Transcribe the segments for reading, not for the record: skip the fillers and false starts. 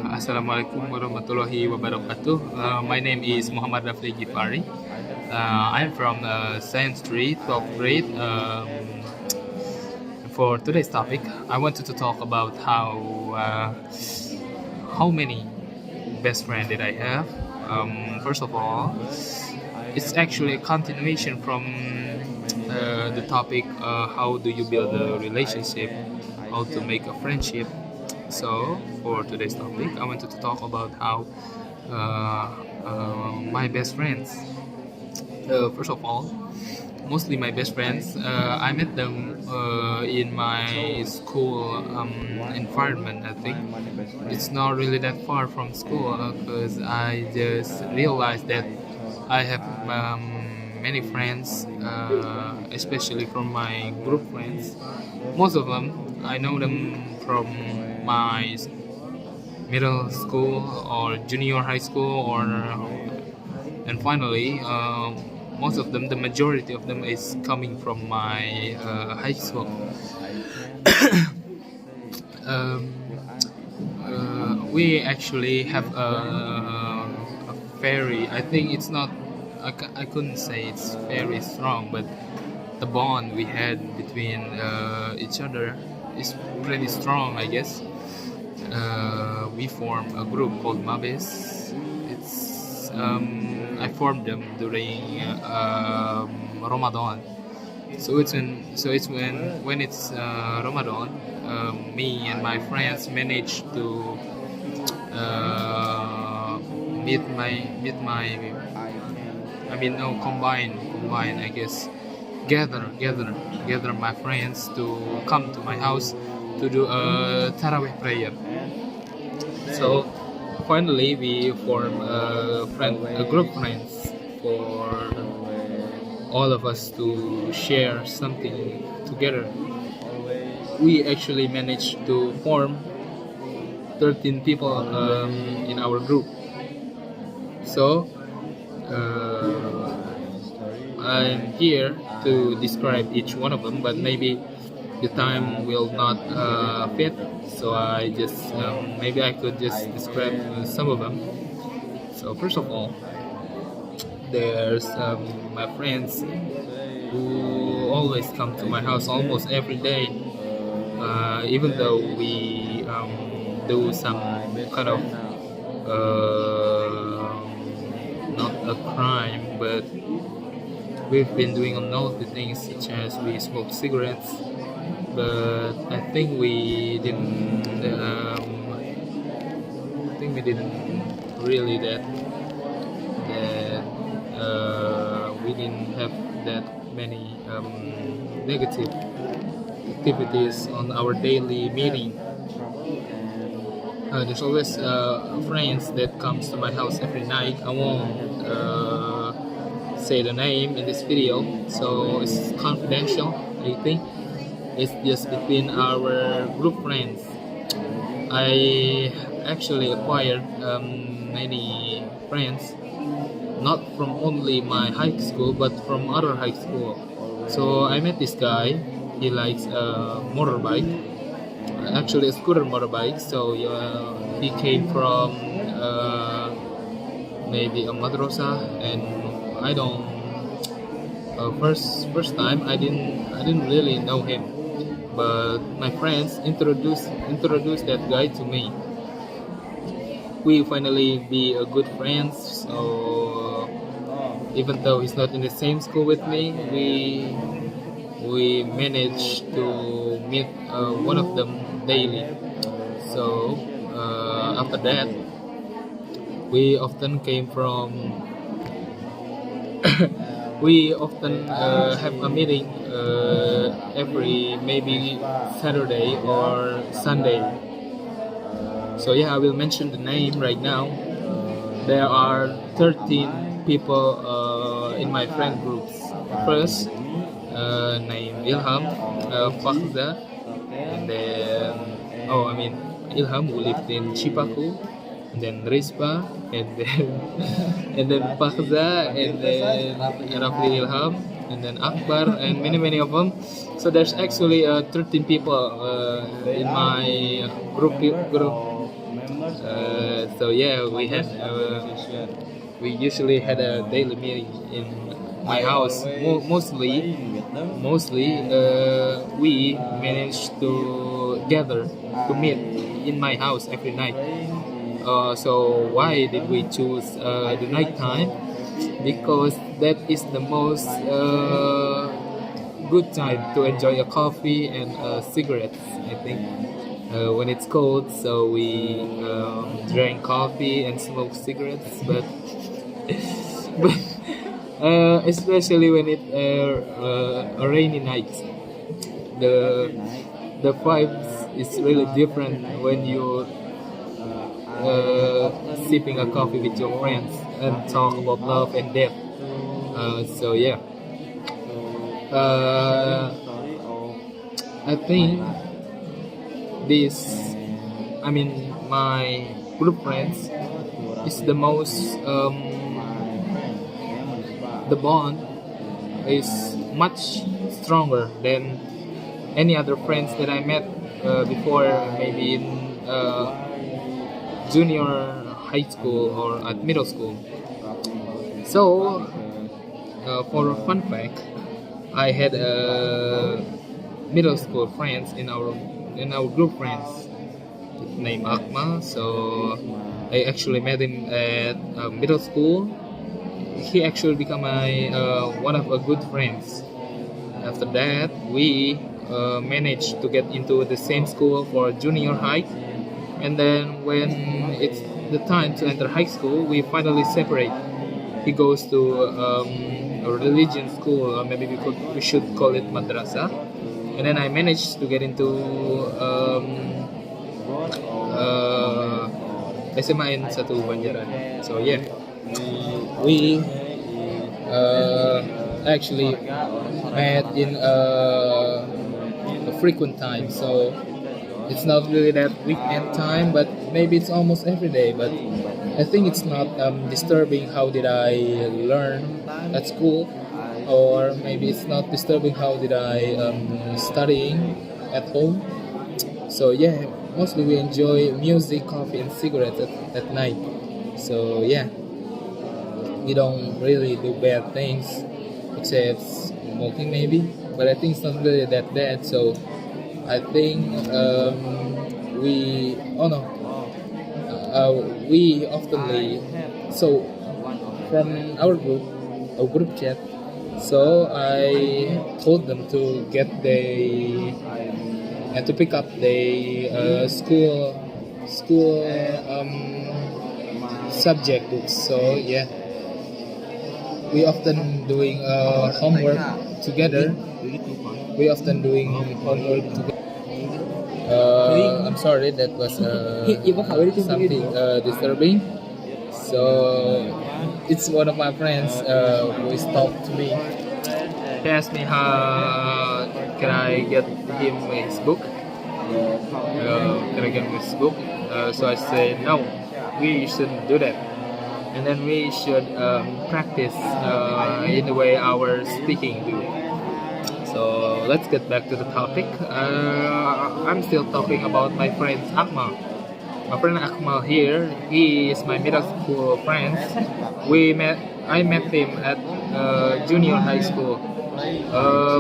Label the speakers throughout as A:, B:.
A: Assalamualaikum warahmatullahi wabarakatuh. My name is Muhammad Rafli Gifari. I'm from Science Street, 12th grade. For today's topic, I wanted to talk about how many best friends did I have. First of all, it's actually a continuation from the topic how do you build a relationship, how to make a friendship. So for today's topic, I wanted to talk about how my best friends. First of all, mostly my best friends. I met them in my school environment. I think it's not really that far from school because I just realized that I have many friends, especially from my group friends. Most of them I know them from my middle school or junior high school, or and finally most of them, the majority of them, is coming from my high school. um, we actually have a very, I think it's not, I couldn't say it's very strong, but the bond we had between each other is pretty strong, I guess. We formed a group called Mabes. It's I formed them during Ramadan. So it's when it's Ramadan, me and my friends managed to meet my I mean no combine I guess, gather my friends to come to my house to do a Tarawih prayer. So finally we form a group friends for all of us to share something together. We actually managed to form 13 people in our group. So I'm here to describe each one of them, but maybe the time will not fit. So I just maybe I could just describe some of them. So first of all, there's my friends who always come to my house almost every day, even though we do some kind of not a crime, but we've been doing unhealthy things such as we smoke cigarettes. But I think we didn't. Really that we didn't have that many negative activities on our daily meeting. There's always friends that comes to my house every night. I won't say the name in this video, so it's confidential. I think it's just between our group friends. I actually acquired many friends, not from only my high school but from other high school. So I met this guy. He likes a motorbike, actually a scooter motorbike. So he came from maybe a madrasa, and I don't. First time I didn't really know him, but my friends introduced that guy to me. We finally be a good friends. So even though he's not in the same school with me, we managed to meet one of them daily. So after that, we often came from we often have a meeting every maybe Saturday or Sunday. So yeah, I will mention the name right now. There are 13 people in my friend groups. First, name Ilham, Fakhza, and then Ilham, who lived in Chipaku, and then Rispa, and then and then Fakhza, and then Rafli Ilham, and then Akbar, and many of them. So there's actually 13 people in my group So yeah, we usually had a daily meeting in my house. Mostly, we managed to gather to meet in my house every night. So why did we choose the night time? Because that is the most good time to enjoy a coffee and cigarettes, I think. When it's cold, so we drink coffee and smoke cigarettes, but but especially when it's a rainy night, the the vibes is really different when you sipping a coffee with your friends and talk about love and death. So yeah, uh, I think this, I mean, my group friends is the most the bond is much stronger than any other friends that I met before, maybe in junior high school or at middle school. So, for a fun fact, I had middle school friends in our group friends named Akmal. So I actually met him at middle school. He actually became my one of our good friends. After that, we managed to get into the same school for junior high, and then when it's the time to enter high school, we finally separate. He goes to a religion school, or maybe we should call it madrasah, and then I managed to get into SMA in satu Banjaran. So yeah, we actually met in a frequent time. So it's not really that weekend time, but maybe it's almost every day. But I think it's not disturbing how did I learn at school, or maybe it's not disturbing how did I studying at home. So yeah, mostly we enjoy music, coffee, and cigarettes at night. So yeah, we don't really do bad things except smoking maybe, but I think it's not really that bad. So I think we oh no we oftenly so from our group chat, so I told them to get the and to pick up the school subject books. So yeah, we often doing homework together. We often doing homework together. I'm sorry, that was something disturbing. So it's one of my friends who is talked to me. He asked me how can I get him his book. Can I get him his book? So I said no, we shouldn't do that. And then we should practice in the way our speaking do. So let's get back to the topic. I'm still talking about my friend Akmal. My friend Akmal here, he is my middle school friend. I met him at junior high school,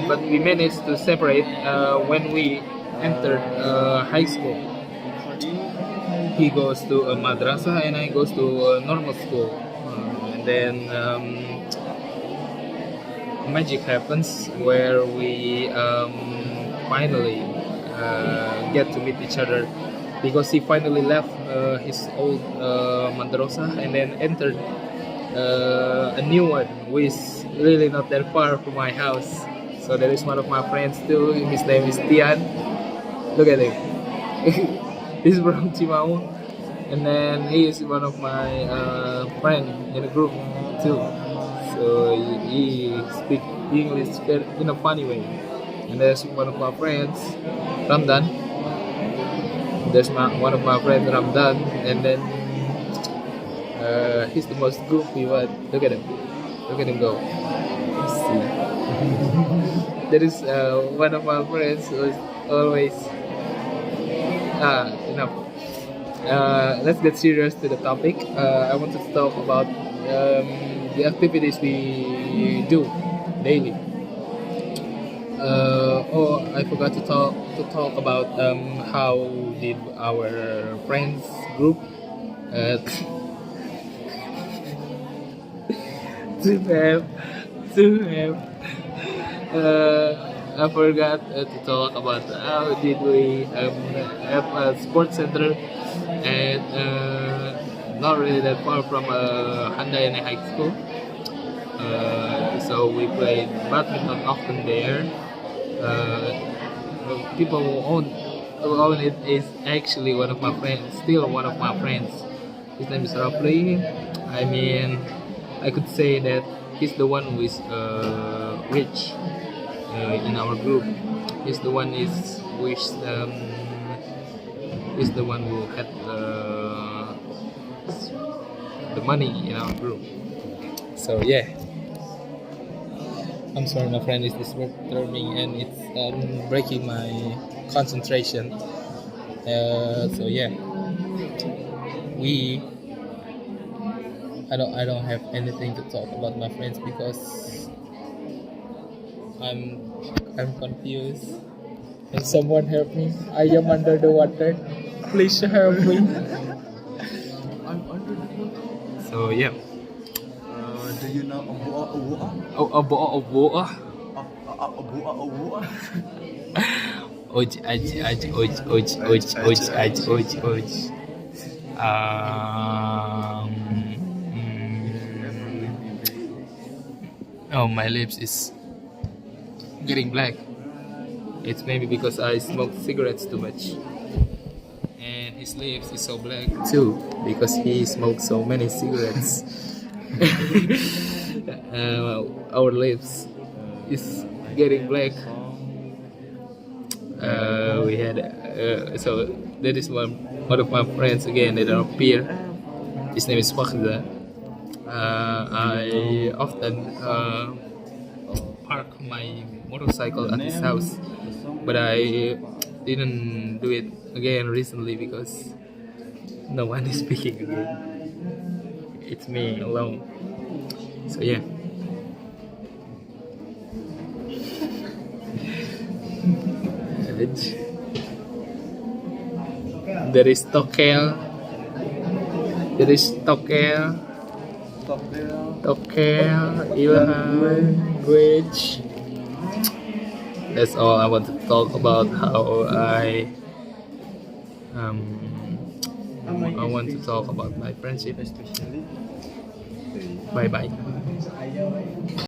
A: but we managed to separate when we entered high school. He goes to a madrasah and I goes to a normal school, and then magic happens where we finally get to meet each other, because he finally left his old madrasah and then entered a new one, which is really not that far from my house. So there is one of my friends too. His name is Tian. Look at him. He's from Cimau, and then he is one of my friend in the group too. So he speak English in a funny way. And there's one of my friends, Ramdan. One of my friends, Ramdan, and then he's the most goofy one. Look at him go. See. There is one of my friends who is always enough. let's get serious to the topic. I wanted to talk about the activities we do daily. Oh, I forgot to talk about how did our friends group uh, to have to have I forgot to talk about how did we have a sports center and not really that far from Handayani High School. So we played badminton often there. People who own it is actually one of my friends, still one of my friends. His name is Rafli. I mean, I could say that he's the one who is rich in our group. He's the one is the one who had the money in our group. So yeah, I'm sorry, my friend is disturbing and it's breaking my concentration. So yeah, we I don't have anything to talk about my friends because I'm I'm confused. Can someone help me? I am under the water. Please help me.
B: I'm under the water.
A: So yeah.
B: Do you know Abua?
A: Oh, abo.
B: Abua?
A: Oj, oj. Oh, my lips is getting black. It's maybe because I smoked cigarettes too much. And his lips is so black too because he smoked so many cigarettes. Our lips is getting black. We had so that is one of my friends again that are peer. His name is Fakhda. I often park my motorcycle at his house, but I didn't do it again recently because no one is speaking again. It's me alone. So yeah. There is Tokel. There is Tokel. Ilham, Bridge. That's all I want to talk about. How I want to talk about my friendship. Bye bye.